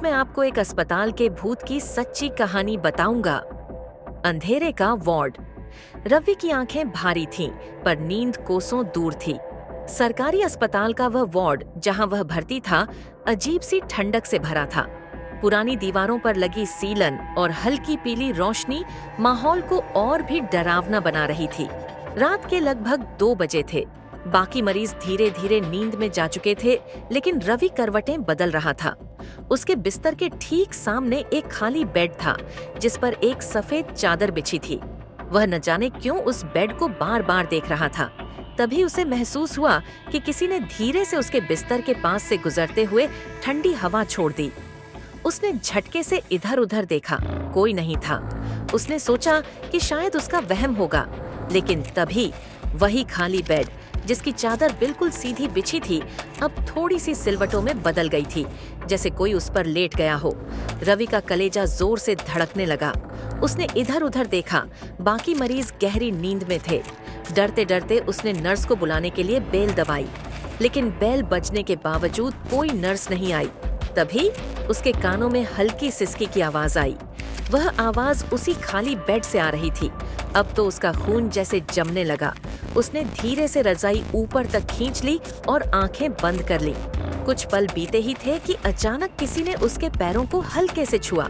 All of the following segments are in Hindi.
मैं आपको एक अस्पताल के भूत की सच्ची कहानी बताऊंगा। अंधेरे का वार्ड। रवि की आंखें भारी थीं, पर नींद कोसों दूर थी। सरकारी अस्पताल का वह वार्ड जहां वह भर्ती था, अजीब सी ठंडक से भरा था। पुरानी दीवारों पर लगी सीलन और हल्की पीली रोशनी माहौल को और भी डरावना बना रही थी। रात के लगभग 2 बजे थे। बाकी मरीज धीरे धीरे नींद में जा चुके थे, लेकिन रवि करवटें बदल रहा था। उसके बिस्तर के ठीक सामने एक खाली बेड था, जिस पर एक सफेद चादर बिछी थी। वह न जाने क्यों उस बेड को बार बार देख रहा था। तभी उसे महसूस हुआ कि किसी ने धीरे से उसके बिस्तर के पास से गुजरते हुए ठंडी हवा छोड़ दी। उसने झटके से इधर-उधर देखा, कोई नहीं था। उसने सोचा कि शायद उसका वहम होगा, लेकिन तभी वही खाली बेड, जिसकी चादर बिल्कुल सीधी बिछी थी, अब थोड़ी सी सिलवटों में बदल गई थी, जैसे कोई उस पर लेट गया हो। रवि का कलेजा जोर से धड़कने लगा। उसने इधर-उधर देखा, बाकी मरीज गहरी नींद में थे। डरते-डरते उसने नर्स को बुलाने के लिए बेल दबाई, लेकिन बेल बजने के बावजूद कोई नर्स नहीं आई। तभी उसके कानों में हल्की सिसकी की आवाज आई। वह आवाज उसी खाली बेड से आ रही थी। अब तो उसका खून जैसे जमने लगा। उसने धीरे से रजाई ऊपर तक खींच ली और आंखें बंद कर ली। कुछ पल बीते ही थे कि अचानक किसी ने उसके पैरों को हल्के से छुआ।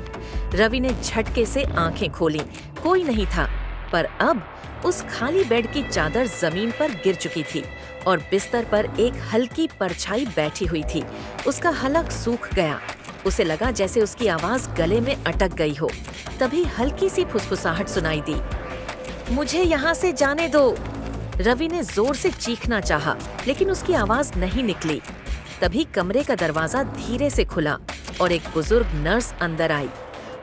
रवि ने झटके से आंखें खोलीं, कोई नहीं था। पर अब उस खाली बेड की चादर जमीन पर गिर चुकी थी और बिस्तर पर एक हल्की परछाई बैठी हुई थी। उसका हलक सूख गया। उसे लगा जैसे उसकी आवाज गले में अटक गई हो। तभी हल्की सी फुसफुसाहट सुनाई दी। मुझे यहाँ से जाने दो। रवि ने जोर से चीखना चाहा, लेकिन उसकी आवाज नहीं निकली। तभी कमरे का दरवाजा धीरे से खुला और एक बुजुर्ग नर्स अंदर आई।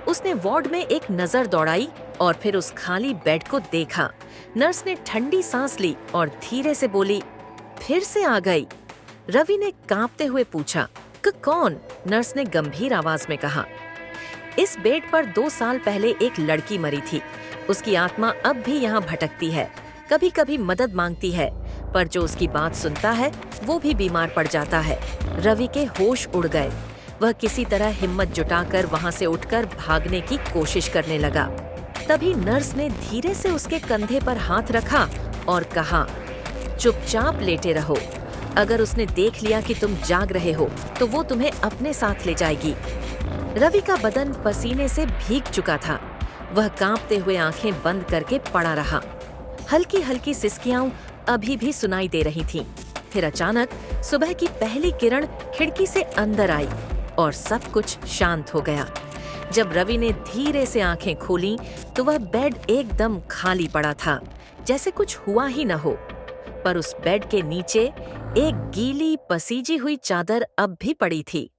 उसने वार्ड में एक नजर दौड़ाई और फिर उस खाली बेड को देखा। नर्स ने ठंडी सांस ली और धीरे से बोली, फिर से आ गई? रवि ने कांपते हुए पूछा, कौन? नर्स ने गंभीर आवाज में कहा, इस बेड पर 2 साल पहले एक लड़की मरी थी। उसकी आत्मा अब भी यहाँ भटकती है, कभी कभी मदद मांगती है, पर जो उसकी बात सुनता है वो भी बीमार पड़ जाता है। रवि के होश उड़ गए। वह किसी तरह हिम्मत जुटाकर वहां से उठकर भागने की कोशिश करने लगा। तभी नर्स ने धीरे से उसके कंधे पर हाथ रखा और कहा, चुपचाप लेटे रहो। अगर उसने देख लिया कि तुम जाग रहे हो तो वो तुम्हें अपने साथ ले जाएगी। रवि का बदन पसीने से भीग चुका था। वह कांपते हुए आंखें बंद करके पड़ा रहा। हल्की हल्की सिसकियां अभी भी सुनाई दे रही थीं। फिर अचानक सुबह की पहली किरण खिड़की से अंदर आई और सब कुछ शांत हो गया। जब रवि ने धीरे से आंखें खोलीं, तो वह बेड एकदम खाली पड़ा था, जैसे कुछ हुआ ही न हो। पर उस बेड के नीचे एक गीली पसीजी हुई चादर अब भी पड़ी थी।